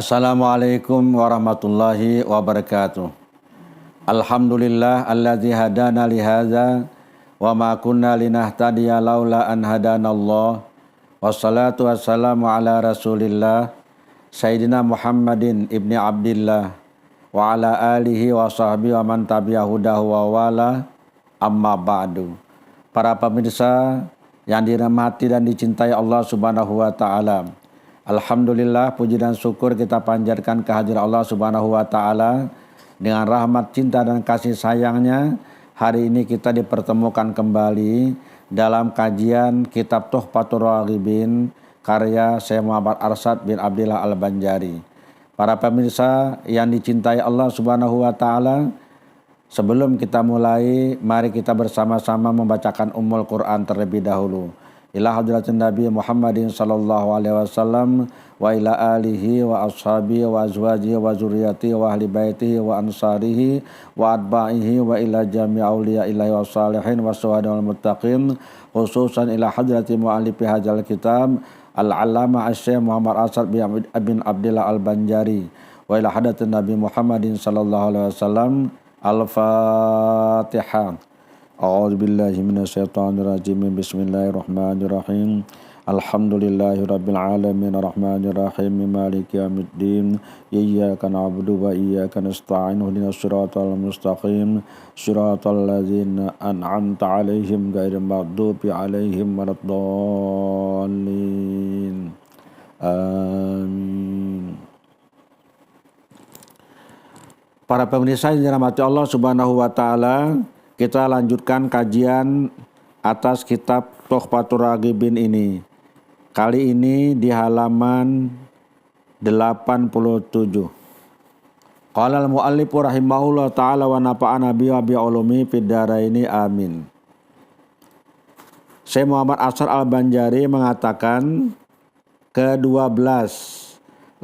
Assalamualaikum warahmatullahi wabarakatuh. Alhamdulillah alladzi hadana li hadza wa ma kunna linahtadiya laula an hadanallah. Wassalatu wassalamu ala Rasulillah Sayyidina Muhammadin ibni Abdillah wa ala alihi wa sahbihi wa man tabi'ahu hudahu wa wala, amma ba'du. Para pemirsa yang dirahmati dan dicintai Allah Subhanahu wa taala. Alhamdulillah, puji dan syukur kita panjatkan kehadiran Allah Subhanahu wa taala. Dengan rahmat, cinta dan kasih sayangnya, hari ini kita dipertemukan kembali dalam kajian kitab Tuhfatur Raghibin karya Syekh Muhammad Arsyad bin Abdillah Al-Banjari. Para pemirsa yang dicintai Allah Subhanahu wa taala, sebelum kita mulai, mari kita bersama-sama membacakan Ummul Quran terlebih dahulu. Ila hadratin Nabi Muhammadin sallallahu alaihi wasallam wa ila alihi wa ashabihi wa azwajihi wa zurriyyatihi wa ahli baitihi wa ansarihi wa atba'ihi wa ila jami' auliya ilahi wa salihin wa syuhada wal muttaqin, khususan ila hadrati mu'allifi hadzal kitab al-allamah asy-syekh Muhammad Arsyad bin Abdillah Al-Banjari wa ila hadratin Nabi Muhammadin sallallahu alaihi wasallam. Al-Fatihah. A'udzubillahi minasyaitonirrajim. Bismillahirrahmanirrahim. Alhamdulillahirabbil alamin arrahmanirrahim maliki yaumiddin. Iyyaka na'budu wa iyyaka nasta'in. Ihdinas siratal mustaqim. Siratal ladzina an'amta 'alaihim ghairil maghdubi 'alaihim waladdallin. Amin. Para pemirsa yang dirahmati Allah Subhanahu wa taala, kita lanjutkan kajian atas kitab Tuhfatur Raghibin ini. Kali ini di halaman 87. Qala al-mu'allif rahimahullah ta'ala wa nafa'ana bi wa bi ulumi fid dharaini amin. Syekh Muhammad Arsyad Al-Banjari mengatakan ke-12,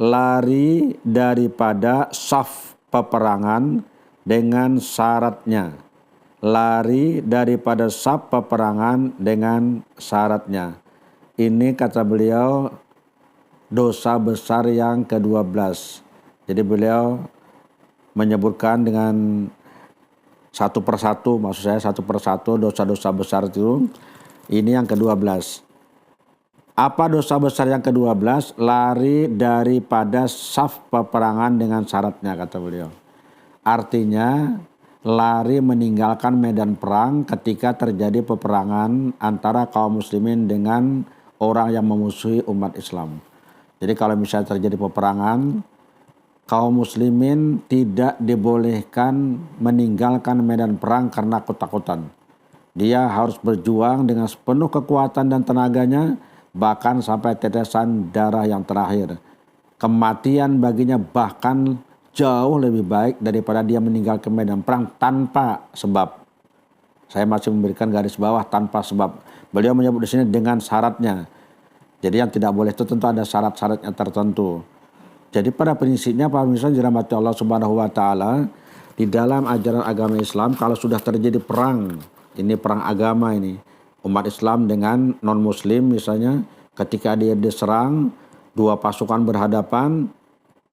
lari daripada saf peperangan dengan syaratnya. Lari daripada saf peperangan dengan syaratnya. Ini kata beliau dosa besar yang ke-12. Jadi beliau menyebutkan dengan satu persatu, maksud saya satu persatu dosa-dosa besar itu. Ini yang ke-12. Apa dosa besar yang ke-12? Lari daripada saf peperangan dengan syaratnya, kata beliau. Artinya lari meninggalkan medan perang ketika terjadi peperangan antara kaum muslimin dengan orang yang memusuhi umat Islam. Jadi kalau misalnya terjadi peperangan, kaum muslimin tidak dibolehkan meninggalkan medan perang karena ketakutan. Dia harus berjuang dengan sepenuh kekuatan dan tenaganya, bahkan sampai tetesan darah yang terakhir. Kematian baginya bahkan jauh lebih baik daripada dia meninggalkan medan perang tanpa sebab. Saya masih memberikan garis bawah tanpa sebab. Beliau menyebut di sini dengan syaratnya. Jadi yang tidak boleh itu tentu ada syarat-syaratnya tertentu. Jadi pada prinsipnya para pemirsa dirahmati Allah Subhanahu wa taala, di dalam ajaran agama Islam kalau sudah terjadi perang, ini perang agama ini, umat Islam dengan non muslim misalnya, ketika dia diserang, dua pasukan berhadapan,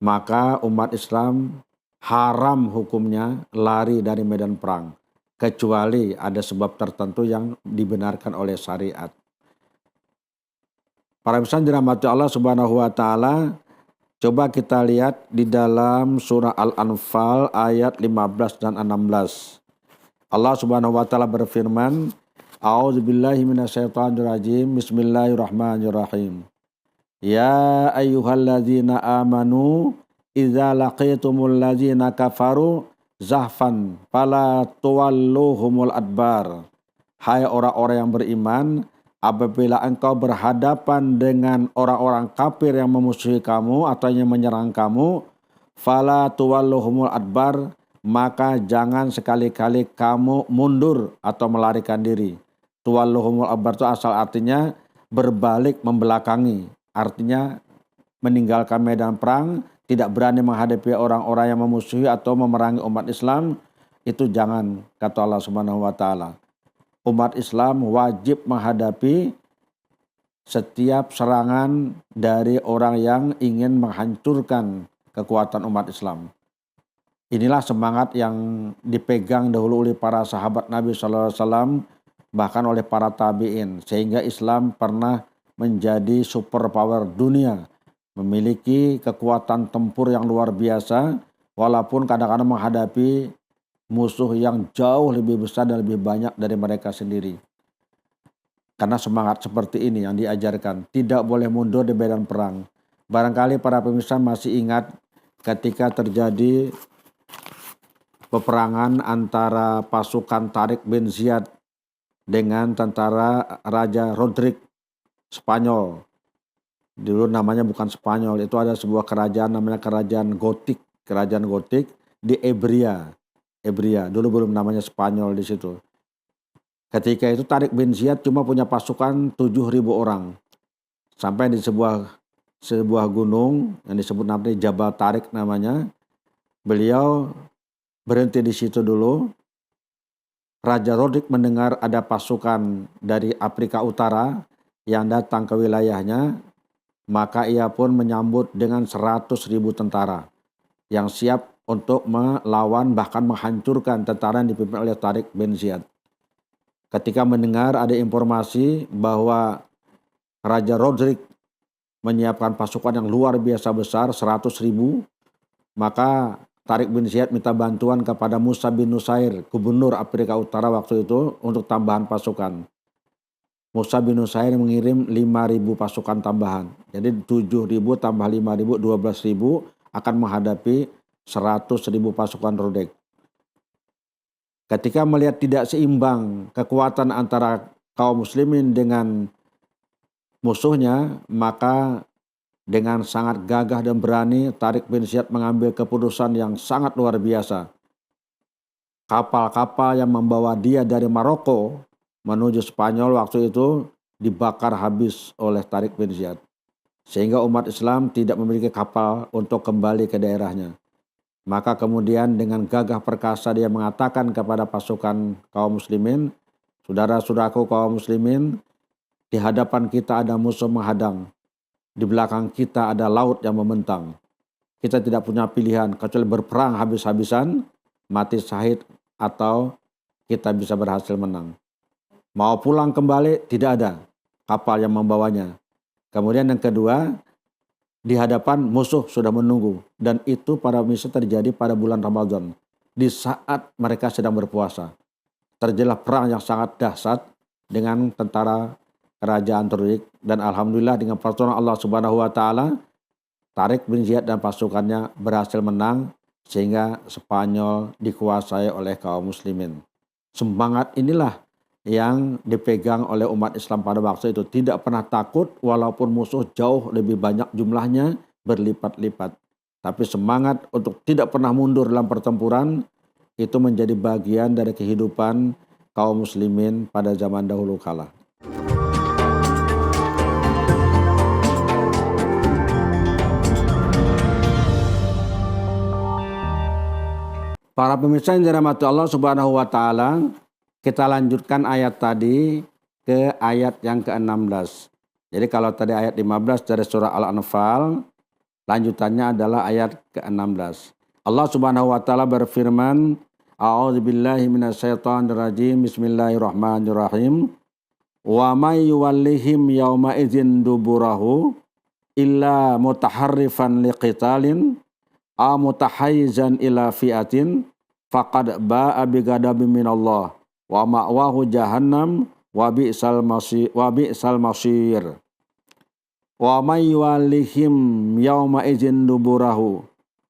maka umat Islam haram hukumnya lari dari medan perang, kecuali ada sebab tertentu yang dibenarkan oleh syariat. Para pemirsa dirahmati Allah Subhanahu wa taala, coba kita lihat di dalam surah Al-Anfal ayat 15 dan 16. Allah Subhanahu wa taala berfirman, A'udzubillahi minasyaitonirrajim. Bismillahirrahmanirrahim. Ya ayyuhalladzina amanu idza laqitumul ladzina kafaru zahfan fala tuwalluhumul adbar. Hai orang-orang yang beriman, apabila engkau berhadapan dengan orang-orang kafir yang memusuhi kamu atau yang menyerang kamu, fala tuwalluhumul adbar, maka jangan sekali-kali kamu mundur atau melarikan diri. Tuwalluhumul adbar itu asal artinya berbalik, membelakangi. Artinya meninggalkan medan perang, tidak berani menghadapi orang-orang yang memusuhi atau memerangi umat Islam, itu jangan, kata Allah Subhanahu wa taala. Umat Islam wajib menghadapi setiap serangan dari orang yang ingin menghancurkan kekuatan umat Islam. Inilah semangat yang dipegang dahulu oleh para sahabat Nabi SAW, bahkan oleh para tabi'in, sehingga Islam pernah menjadi superpower dunia, memiliki kekuatan tempur yang luar biasa, walaupun kadang-kadang menghadapi musuh yang jauh lebih besar dan lebih banyak dari mereka sendiri. Karena semangat seperti ini yang diajarkan, tidak boleh mundur di medan perang. Barangkali para pemirsa masih ingat ketika terjadi peperangan antara pasukan Tariq bin Ziyad dengan tentara Raja Rodrik Spanyol. Dulu namanya bukan Spanyol, itu ada sebuah kerajaan namanya Kerajaan Gotik di Ebria. Dulu belum namanya Spanyol di situ. Ketika itu Tariq bin Ziyad cuma punya pasukan 7.000 orang. Sampai di sebuah gunung yang disebut namanya Jabal Tariq namanya. Beliau berhenti di situ dulu. Raja Rodrik mendengar ada pasukan dari Afrika Utara yang datang ke wilayahnya, maka ia pun menyambut dengan 100.000 tentara yang siap untuk melawan bahkan menghancurkan tentara yang dipimpin oleh Tariq bin Ziyad. Ketika mendengar ada informasi bahwa Raja Rodrik menyiapkan pasukan yang luar biasa besar 100.000, maka Tariq bin Ziyad minta bantuan kepada Musa bin Nusair, gubernur Afrika Utara waktu itu, untuk tambahan pasukan. Musa bin Nusair mengirim 5.000 pasukan tambahan. Jadi 7.000 tambah 5.000, 12.000 akan menghadapi 100.000 pasukan Rodrik. Ketika melihat tidak seimbang kekuatan antara kaum muslimin dengan musuhnya, maka dengan sangat gagah dan berani Tariq bin Ziyad mengambil keputusan yang sangat luar biasa. Kapal-kapal yang membawa dia dari Maroko menuju Spanyol waktu itu dibakar habis oleh Tariq bin Ziyad. Sehingga umat Islam tidak memiliki kapal untuk kembali ke daerahnya. Maka kemudian dengan gagah perkasa dia mengatakan kepada pasukan kaum muslimin, saudara-saudaraku kaum muslimin, di hadapan kita ada musuh menghadang. Di belakang kita ada laut yang membentang. Kita tidak punya pilihan kecuali berperang habis-habisan, mati syahid, atau kita bisa berhasil menang. Mau pulang kembali, tidak ada kapal yang membawanya. Kemudian yang kedua, di hadapan musuh sudah menunggu. Dan itu para misi terjadi pada bulan Ramadan. Di saat mereka sedang berpuasa. Terjadilah perang yang sangat dahsyat dengan tentara kerajaan Rodrik, dan alhamdulillah dengan pertolongan Allah Subhanahu wa taala Tariq bin Ziyad dan pasukannya berhasil menang sehingga Spanyol dikuasai oleh kaum muslimin. Semangat inilah yang dipegang oleh umat Islam pada waktu itu, tidak pernah takut walaupun musuh jauh lebih banyak jumlahnya berlipat-lipat. Tapi semangat untuk tidak pernah mundur dalam pertempuran itu menjadi bagian dari kehidupan kaum muslimin pada zaman dahulu kala. Para pemirsa yang dirahmati Allah Subhanahu wa taala, kita lanjutkan ayat tadi ke ayat yang ke-16. Jadi kalau tadi ayat 15 dari surah Al-Anfal, lanjutannya adalah ayat ke-16. Allah Subhanahu wa taala berfirman, A'udzubillahi minasyaitonirrajim. Bismillahirrahmanirrahim. Wa may yuwallihim yauma idzin duburahu illa mutaharrifan liqitalin aw mutahayyizan ila fi'atin faqad ba'a bighadabin minallah wa ma'wahu jahannam wa bi'sal masir. Wa may yuwallihim yauma idzin duburahu,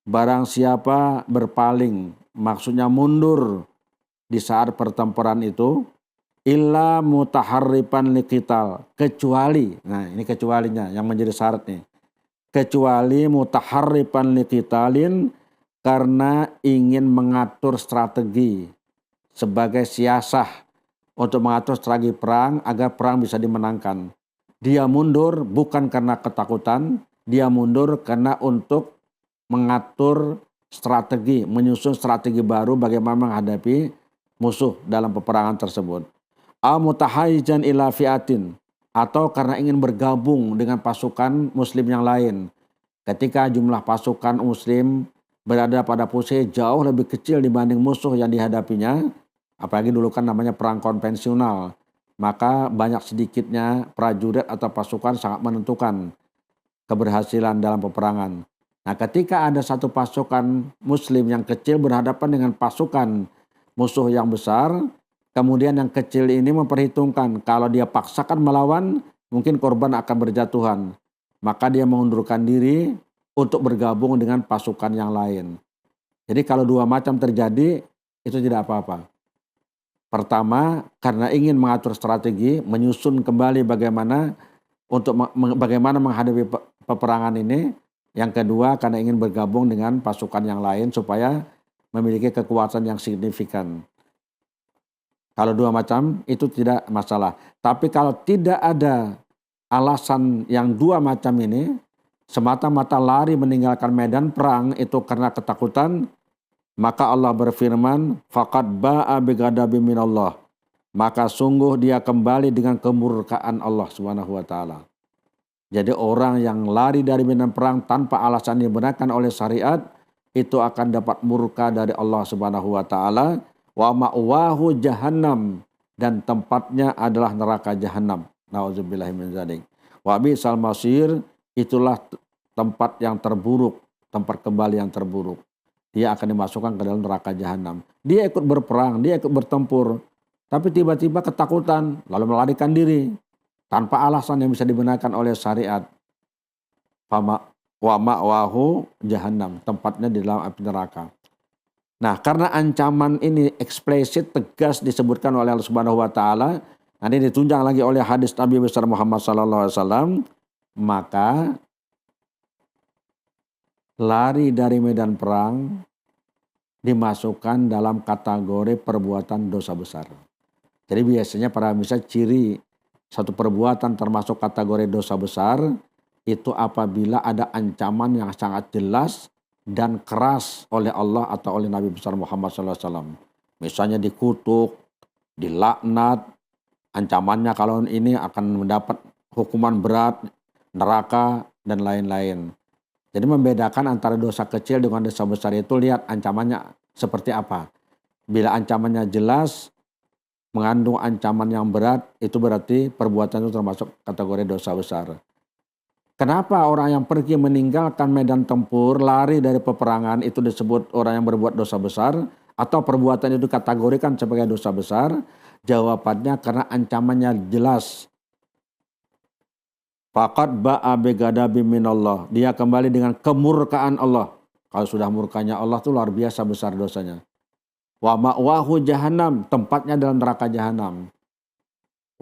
barang siapa berpaling, maksudnya mundur di saat pertempuran itu, illa mutaharrifan liqital, kecuali, nah ini kecualinya yang menjadi syarat nih, kecuali mutaharrifan liqitalin, karena ingin mengatur strategi sebagai siasah untuk mengatur strategi perang agar perang bisa dimenangkan. Dia mundur bukan karena ketakutan, dia mundur karena untuk mengatur strategi, menyusun strategi baru bagaimana menghadapi musuh dalam peperangan tersebut. Mutahayyizan ila fi'atin, atau karena ingin bergabung dengan pasukan muslim yang lain. Ketika jumlah pasukan muslim berada pada posisi jauh lebih kecil dibanding musuh yang dihadapinya, apalagi dulu kan namanya perang konvensional, maka banyak sedikitnya prajurit atau pasukan sangat menentukan keberhasilan dalam peperangan. Nah, ketika ada satu pasukan muslim yang kecil berhadapan dengan pasukan musuh yang besar, kemudian yang kecil ini memperhitungkan kalau dia paksakan melawan, mungkin korban akan berjatuhan. Maka dia mengundurkan diri untuk bergabung dengan pasukan yang lain. Jadi kalau dua macam terjadi, itu tidak apa-apa. Pertama, karena ingin mengatur strategi, menyusun kembali bagaimana menghadapi peperangan ini. Yang kedua, karena ingin bergabung dengan pasukan yang lain supaya memiliki kekuatan yang signifikan. Kalau dua macam itu tidak masalah. Tapi kalau tidak ada alasan yang dua macam ini, semata-mata lari meninggalkan medan perang itu karena ketakutan, maka Allah berfirman, faqad ba'a bighadabin minallah. Maka sungguh dia kembali dengan kemurkaan Allah Subhanahu wa taala. Jadi orang yang lari dari medan perang tanpa alasan yang dibenarkan oleh syariat itu akan dapat murka dari Allah Subhanahu wa taala, wa ma'wahu jahannam, dan tempatnya adalah neraka jahanam. Nauzubillahi min dzalik. Wa bisal masir, itulah tempat yang terburuk, tempat kembali yang terburuk. Dia akan dimasukkan ke dalam neraka jahanam. Dia ikut berperang, dia ikut bertempur, tapi tiba-tiba ketakutan lalu melarikan diri tanpa alasan yang bisa dibenarkan oleh syariat. Wa ma'wahu jahannam, tempatnya di dalam api neraka. Nah, karena ancaman ini eksplisit tegas disebutkan oleh Allah Subhanahu wa taala, nanti ditunjang lagi oleh hadis Nabi besar Muhammad sallallahu alaihi wasallam, maka lari dari medan perang dimasukkan dalam kategori perbuatan dosa besar. Jadi biasanya para pemirsa ciri satu perbuatan termasuk kategori dosa besar itu apabila ada ancaman yang sangat jelas dan keras oleh Allah atau oleh Nabi besar Muhammad SAW. Misalnya dikutuk, dilaknat, ancamannya kalau ini akan mendapat hukuman berat, neraka, dan lain-lain. Jadi membedakan antara dosa kecil dengan dosa besar itu lihat ancamannya seperti apa. Bila ancamannya jelas, mengandung ancaman yang berat, itu berarti perbuatan itu termasuk kategori dosa besar. Kenapa orang yang pergi meninggalkan medan tempur, lari dari peperangan itu disebut orang yang berbuat dosa besar, atau perbuatan itu dikategorikan sebagai dosa besar? Jawabannya karena ancamannya jelas. Faqad ba'a bighadabin minallah. Dia kembali dengan kemurkaan Allah. Kalau sudah murkanya Allah itu luar biasa besar dosanya. Wa ma'wahu jahannam, tempatnya dalam neraka jahanam.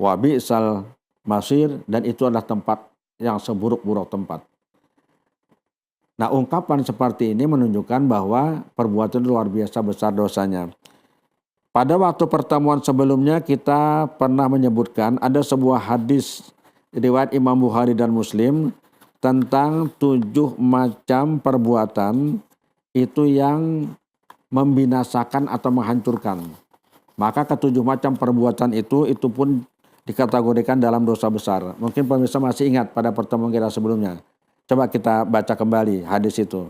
Wa bi'sal masir, dan itu adalah tempat yang seburuk-buruk tempat. Nah, ungkapan seperti ini menunjukkan bahwa perbuatan luar biasa besar dosanya. Pada waktu pertemuan sebelumnya kita pernah menyebutkan ada sebuah hadis riwayat Imam Bukhari dan Muslim tentang 7 macam perbuatan itu yang membinasakan atau menghancurkan. Maka ketujuh macam perbuatan itu pun dikategorikan dalam dosa besar. Mungkin pemirsa masih ingat pada pertemuan kita sebelumnya. Coba kita baca kembali hadis itu.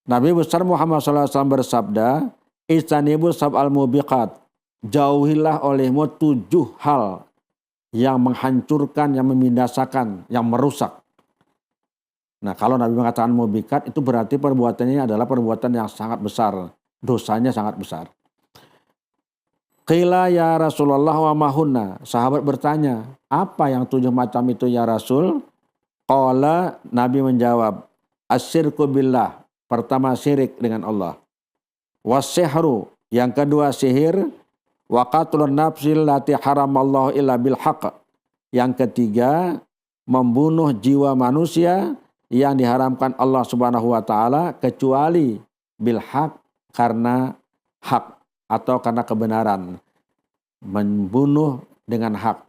Nabi besar Muhammad SAW bersabda, "Istanibu sab'al mubiqat." Jauhilah olehmu 7 hal yang menghancurkan, yang membinasakan, yang merusak. Nah, kalau Nabi mengatakan mubiqat, itu berarti perbuatannya adalah perbuatan yang sangat besar. Dosanya sangat besar. Qila ya Rasulullah wa mahunna. Sahabat bertanya, apa yang 7 macam itu ya Rasul? Qala, Nabi menjawab, asyirku billah. Pertama, syirik dengan Allah. Wassihru, yang kedua sihir. Wa qatlun nafsil lati haramallahu illa bil haqq. Yang ketiga, membunuh jiwa manusia yang diharamkan Allah Subhanahu wa taala kecuali bil haq, karena hak atau karena kebenaran. Membunuh dengan hak.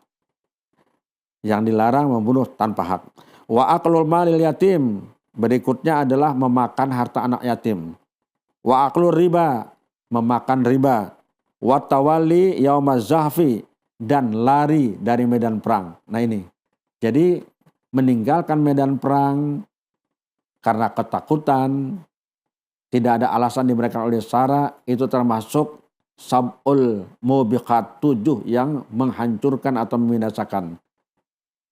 Yang dilarang membunuh tanpa hak. Wa aklul malil yatim. Berikutnya adalah memakan harta anak yatim. Wa aklul riba, memakan riba. Wa tawalli yaumaz zahfi, dan lari dari medan perang. Nah ini. Jadi meninggalkan medan perang karena ketakutan, tidak ada alasan diberikan oleh syara, itu termasuk sab'ul mubiqat, 7 yang menghancurkan atau membinasakan.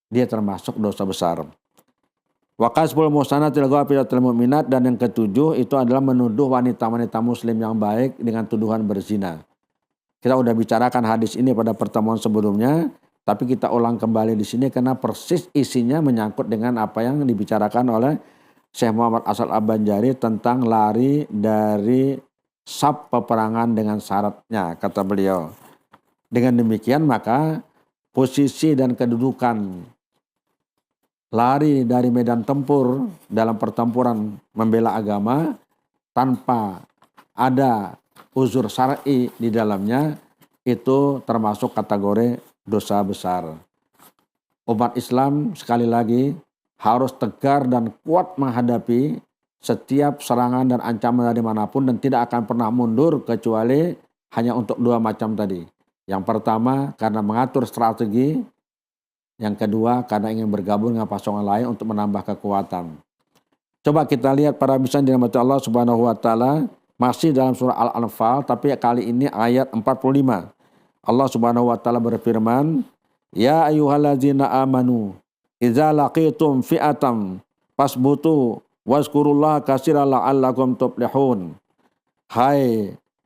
Dia termasuk dosa besar. Wa qasbul muhsanatil ghafilatil mu'minat, dan yang ketujuh itu adalah menuduh wanita-wanita muslim yang baik dengan tuduhan berzina. Kita udah bicarakan hadis ini pada pertemuan sebelumnya, tapi kita ulang kembali di sini karena persis isinya menyangkut dengan apa yang dibicarakan oleh Syekh Muhammad As'ad Al-Banjari tentang lari dari saf peperangan dengan syaratnya, kata beliau. Dengan demikian maka posisi dan kedudukan lari dari medan tempur dalam pertempuran membela agama tanpa ada uzur syar'i di dalamnya itu termasuk kategori dosa besar. Umat Islam sekali lagi harus tegar dan kuat menghadapi setiap serangan dan ancaman dari manapun dan tidak akan pernah mundur kecuali hanya untuk 2 macam tadi. Yang pertama karena mengatur strategi, yang kedua karena ingin bergabung dengan pasangan lain untuk menambah kekuatan. Coba kita lihat para bisa dirahmati Allah Subhanahu wa taala, masih dalam surah Al-Anfal tapi kali ini ayat 45. Allah Subhanahu wa taala berfirman, "Ya ayyuhallazina amanu idza laqitum fi'atam fasbutu wazkurullaha katsiran la'allakum tuflihun."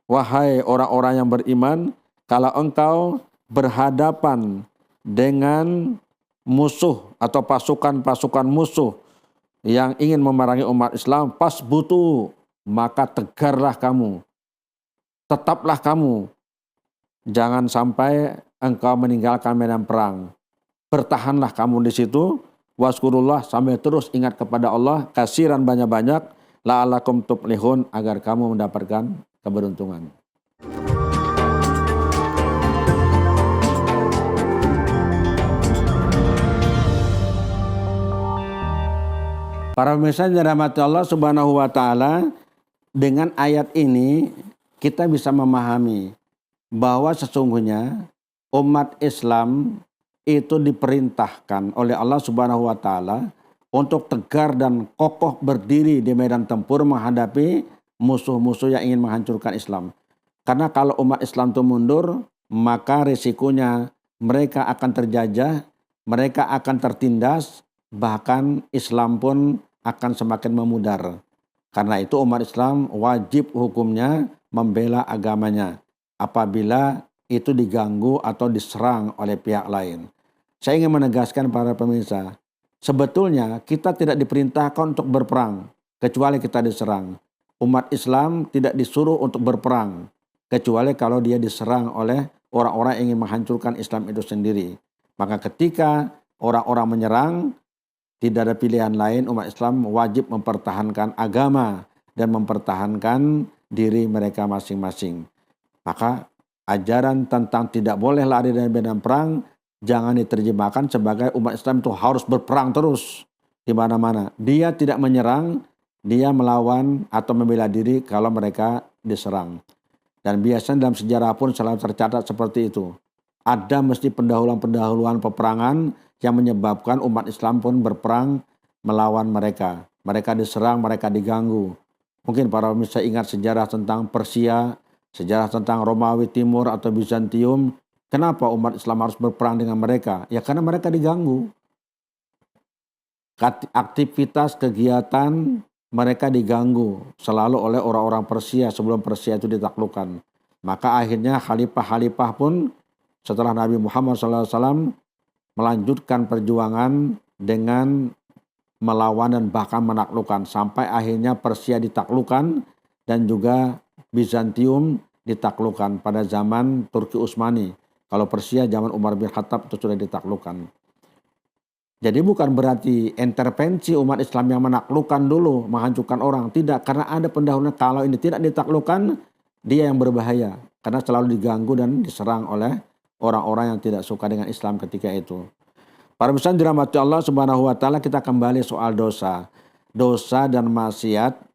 Wahai orang-orang yang beriman, kalau engkau berhadapan dengan musuh atau pasukan-pasukan musuh yang ingin memerangi umat Islam, fasbutu, maka tegarlah kamu, tetaplah kamu, jangan sampai engkau meninggalkan medan perang, bertahanlah kamu di situ, waskurullah, sampai terus ingat kepada Allah, kasiran banyak-banyak, la'alakum tuflihun, agar kamu mendapatkan keberuntungan. Para pemirsa yang dirahmati Allah Subhanahu wa taala, dengan ayat ini kita bisa memahami bahwa sesungguhnya umat Islam itu diperintahkan oleh Allah Subhanahu wa taala untuk tegar dan kokoh berdiri di medan tempur menghadapi musuh-musuh yang ingin menghancurkan Islam. Karena kalau umat Islam itu mundur, maka risikonya mereka akan terjajah, mereka akan tertindas, bahkan Islam pun akan semakin memudar. Karena itu umat Islam wajib hukumnya membela agamanya apabila itu diganggu atau diserang oleh pihak lain. Saya ingin menegaskan para pemirsa, sebetulnya kita tidak diperintahkan untuk berperang kecuali kita diserang. Umat Islam tidak disuruh untuk berperang kecuali kalau dia diserang oleh orang-orang yang ingin menghancurkan Islam itu sendiri. Maka ketika orang-orang menyerang, tidak ada pilihan lain, umat Islam wajib mempertahankan agama dan mempertahankan diri mereka masing-masing. Maka ajaran tentang tidak boleh lari dari medan perang jangan diterjemahkan sebagai umat Islam itu harus berperang terus di mana-mana. Dia tidak menyerang, dia melawan atau membela diri kalau mereka diserang. Dan biasanya dalam sejarah pun selalu tercatat seperti itu. Ada mesti pendahuluan-pendahuluan peperangan yang menyebabkan umat Islam pun berperang melawan mereka. Mereka diserang, mereka diganggu. Mungkin para pemirsa ingat sejarah tentang Persia, sejarah tentang Romawi Timur atau Bizantium. Kenapa umat Islam harus berperang dengan mereka? Ya karena mereka diganggu. Aktivitas kegiatan mereka diganggu selalu oleh orang-orang Persia sebelum Persia itu ditaklukkan. Maka akhirnya khalifah-khalifah pun setelah Nabi Muhammad SAW melanjutkan perjuangan dengan melawan dan bahkan menaklukkan sampai akhirnya Persia ditaklukkan dan juga Bizantium ditaklukkan pada zaman Turki Utsmani. Kalau Persia zaman Umar bin Khattab itu sudah ditaklukkan. Jadi bukan berarti intervensi umat Islam yang menaklukkan dulu, menghancurkan orang. Tidak, karena ada pendahulunya. Kalau ini tidak ditaklukkan, dia yang berbahaya. Karena selalu diganggu dan diserang oleh orang-orang yang tidak suka dengan Islam ketika itu. Para pemirsa dirahmati Allah Subhanahu wa taala, kita kembali soal dosa. Dosa dan maksiat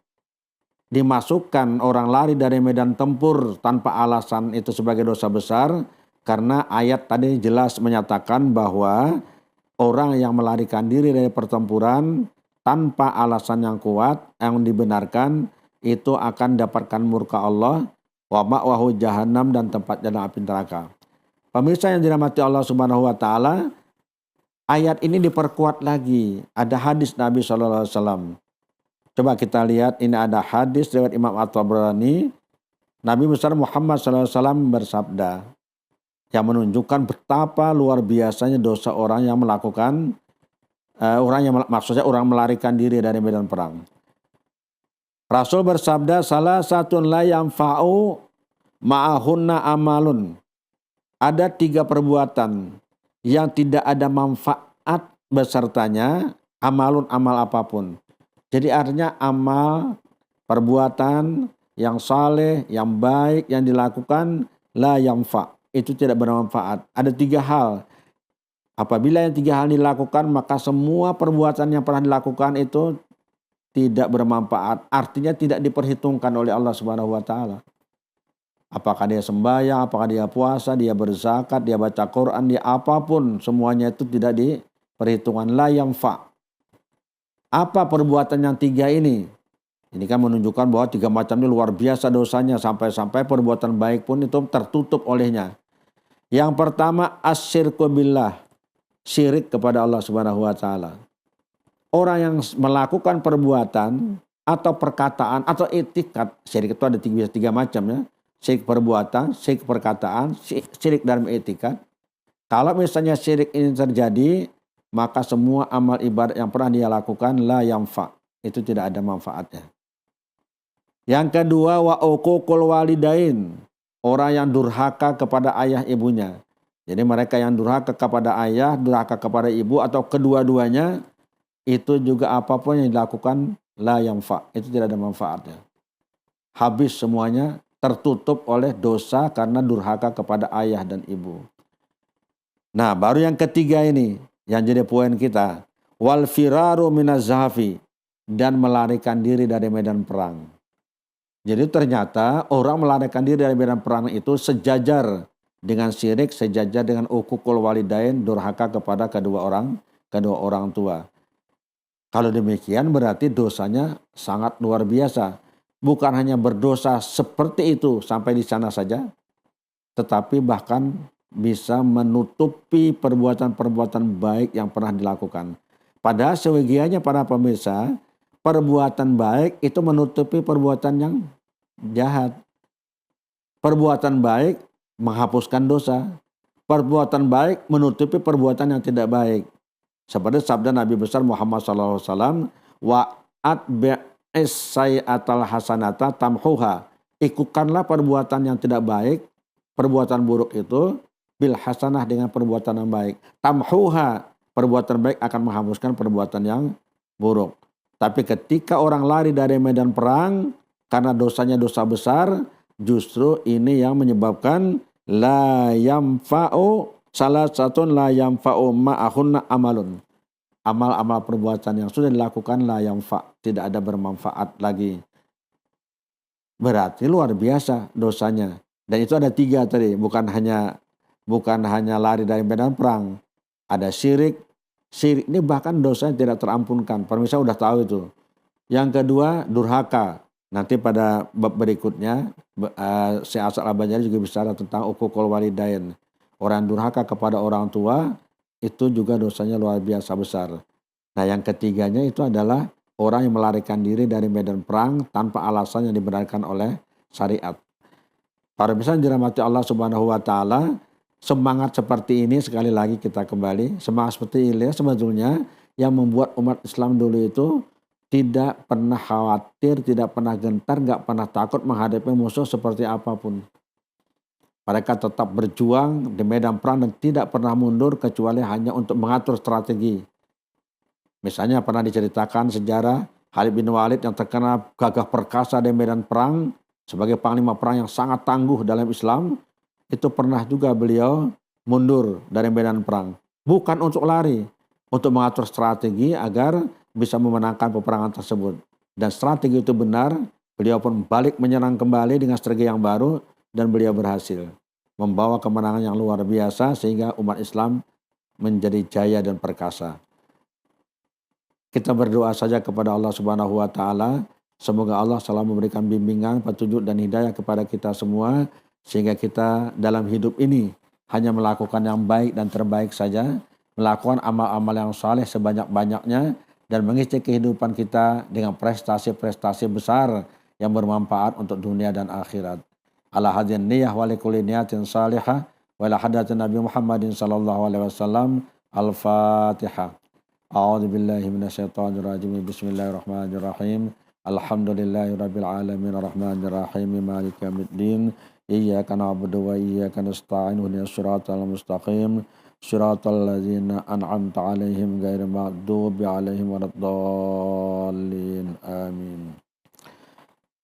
dimasukkan orang lari dari medan tempur tanpa alasan itu sebagai dosa besar karena ayat tadi jelas menyatakan bahwa orang yang melarikan diri dari pertempuran tanpa alasan yang kuat, yang dibenarkan, itu akan dapatkan murka Allah, wa ma'wahu jahannam, dan tempatnya adalah api neraka. Pemirsa yang dirahmati Allah Subhanahu wa taala, ayat ini diperkuat lagi. Ada hadis Nabi SAW. Coba kita lihat, ini ada hadis riwayat Imam At-Tabrani. Nabi besar Muhammad SAW bersabda, yang menunjukkan betapa luar biasanya dosa orang yang melakukan, maksudnya orang melarikan diri dari medan perang. Rasul bersabda, salah satu la yanfa'u ma'ahunna amalun. Ada 3 perbuatan yang tidak ada manfaat besertanya, amalun, amal apapun. Jadi artinya amal, perbuatan yang saleh, yang baik, yang dilakukan, la yanfa', itu tidak bermanfaat. Ada 3 hal. Apabila yang 3 hal dilakukan, maka semua perbuatan yang pernah dilakukan itu tidak bermanfaat. Artinya tidak diperhitungkan oleh Allah Subhanahu wa taala. Apakah dia sembahyang, apakah dia puasa, dia berzakat, dia baca Quran, dia apapun, semuanya itu tidak diperhitungkan, la yanfa'. Apa perbuatan yang 3 ini? Ini kan menunjukkan bahwa 3 macam ini luar biasa dosanya, sampai-sampai perbuatan baik pun itu tertutup olehnya. Yang pertama, asyirku billah, syirik kepada Allah Subhanahu wa taala. Orang yang melakukan perbuatan atau perkataan atau etikat, syirik itu ada 3 macam ya. Syirik perbuatan, syirik perkataan, syirik dalam etikat. Kalau misalnya syirik ini terjadi, maka semua amal ibadah yang pernah dia lakukan la yanfa', itu tidak ada manfaatnya. Yang kedua, wa uququl walidain, orang yang durhaka kepada ayah ibunya. Jadi mereka yang durhaka kepada ayah, durhaka kepada ibu, atau kedua-duanya, itu juga apapun yang dilakukan la yanfa', itu tidak ada manfaatnya. Habis semuanya, tertutup oleh dosa karena durhaka kepada ayah dan ibu. Nah, baru yang ketiga ini yang jadi poin kita, wal firaru minaz zahafi, dan melarikan diri dari medan perang. Jadi ternyata orang melarikan diri dari medan perang itu sejajar dengan syirik, sejajar dengan uququl walidain, durhaka kepada kedua orang tua. Kalau demikian berarti dosanya sangat luar biasa. Bukan hanya berdosa seperti itu sampai di sana saja, tetapi bahkan bisa menutupi perbuatan-perbuatan baik yang pernah dilakukan. Padahal sebagiannya para pemirsa, perbuatan baik itu menutupi perbuatan yang jahat. Perbuatan baik menghapuskan dosa. Perbuatan baik menutupi perbuatan yang tidak baik. Seperti sabda Nabi besar Muhammad SAW, wa atbi'is sayyi'atal hasanata tamhuha. Ikutkanlah perbuatan yang tidak baik, perbuatan buruk itu, bil hasanah, dengan perbuatan yang baik. Tamhuha, perbuatan baik akan menghapuskan perbuatan yang buruk. Tapi ketika orang lari dari medan perang karena dosanya dosa besar, justru ini yang menyebabkan la yamfa'u, salah satu la yamfa'u ma'ahunna amalun. Amal-amal perbuatan yang sudah dilakukan la yamfa', tidak ada bermanfaat lagi. Berarti luar biasa dosanya. Dan itu ada 3 tadi, bukan hanya lari dari medan perang. Ada syirik. Syirik ini bahkan dosanya tidak terampunkan. Pemirsa udah tahu itu. Yang kedua, durhaka. Nanti pada bab berikutnya, Syekh As'ad Al-Banjari juga bicara tentang uququl walidain. Orang durhaka kepada orang tua, itu juga dosanya luar biasa besar. Nah, yang ketiganya itu adalah orang yang melarikan diri dari medan perang tanpa alasan yang dibenarkan oleh syariat. Para pemirsa yang dirahmati Allah Subhanahu wa taala, semangat seperti ini, sekali lagi kita kembali, semangat seperti ini sebetulnya yang membuat umat Islam dulu itu tidak pernah khawatir, tidak pernah gentar, nggak pernah takut menghadapi musuh seperti apapun. Mereka tetap berjuang di medan perang dan tidak pernah mundur kecuali hanya untuk mengatur strategi. Misalnya pernah diceritakan sejarah Khalid bin Walid yang terkenal gagah perkasa di medan perang sebagai panglima perang yang sangat tangguh dalam Islam, itu pernah juga beliau mundur dari medan perang. Bukan untuk lari, untuk mengatur strategi agar bisa memenangkan peperangan tersebut. Dan strategi itu benar, beliau pun balik menyerang kembali dengan strategi yang baru dan beliau berhasil membawa kemenangan yang luar biasa sehingga umat Islam menjadi jaya dan perkasa. Kita berdoa saja kepada Allah Subhanahu wa taala, semoga Allah selalu memberikan bimbingan, petunjuk dan hidayah kepada kita semua sehingga kita dalam hidup ini hanya melakukan yang baik dan terbaik saja, melakukan amal-amal yang saleh sebanyak-banyaknya dan mengisi kehidupan kita dengan prestasi-prestasi besar yang bermanfaat untuk dunia dan akhirat. Ala hadin niyah wa likulli niyatin salihah wa ila hadratin Nabi Muhammadin sallallahu alaihi wasallam. Al-Fatihah. A'udzu billahi minasyaitonir rajim. Bismillahirrahmanirrahim. Alhamdulillahirabbil alamin arrahmanir rahim maliki yaumiddin. Iyyaka na'budu wa iyyaka nasta'in ihdinas siratal mustaqim. Siratal ladzina an'amta 'alaihim ghairil maghdubi 'alaihim waladdallin. Amin.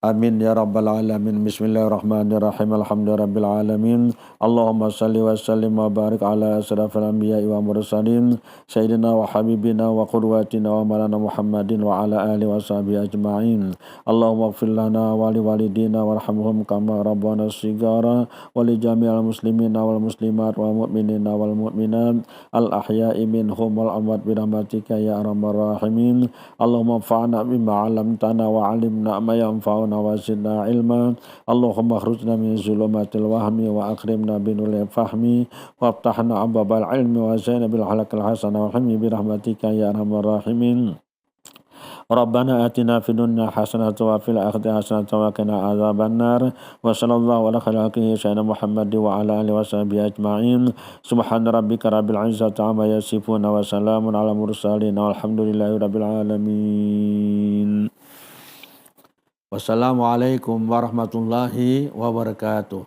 Amin ya rabbal alamin. Bismillahirrahmanirrahim. Alhamdulillahirabbil alamin. Allahumma shalli wa sallim wa barik ala asrafil anbiya'i wa mursalin sayyidina wa habibina wa qudwatina wa maulana Muhammadin wa ala alihi wa sahbihi ajma'in. Allahumma ighfir lana wa li walidina warhamhum kama rabbana shighara wa li jami'il muslimina wal muslimat wal mu'minina wal mu'minat al ahya'i minhum wal amwat bi rahmatika ya arhamar rahimin. Allahumma anfa'na bima 'allamtana wa 'allimna ma yanfa'una wa zidna ilma. Allahumma akhrujna min zulumatil wahmi wa akrimna binuril fahmi wa aftahna abwabal ilmi wa zaina bil halakil hasanah wa hammi bi rahmatika ya arhamar rahimin. Rabbana atina fid dunya hasanatan wa fil akhirati hasanatan wa qina adzabannar. Wa sallallahu ala khalqihi sayyidina Muhammad wa ala alihi wa sahbihi ajma'in. Subhana rabbika rabbil izzati amma yasifun wa salamun ala mursalin walhamdulillahi rabbil alamin. Wassalamualaikum warahmatullahi wabarakatuh.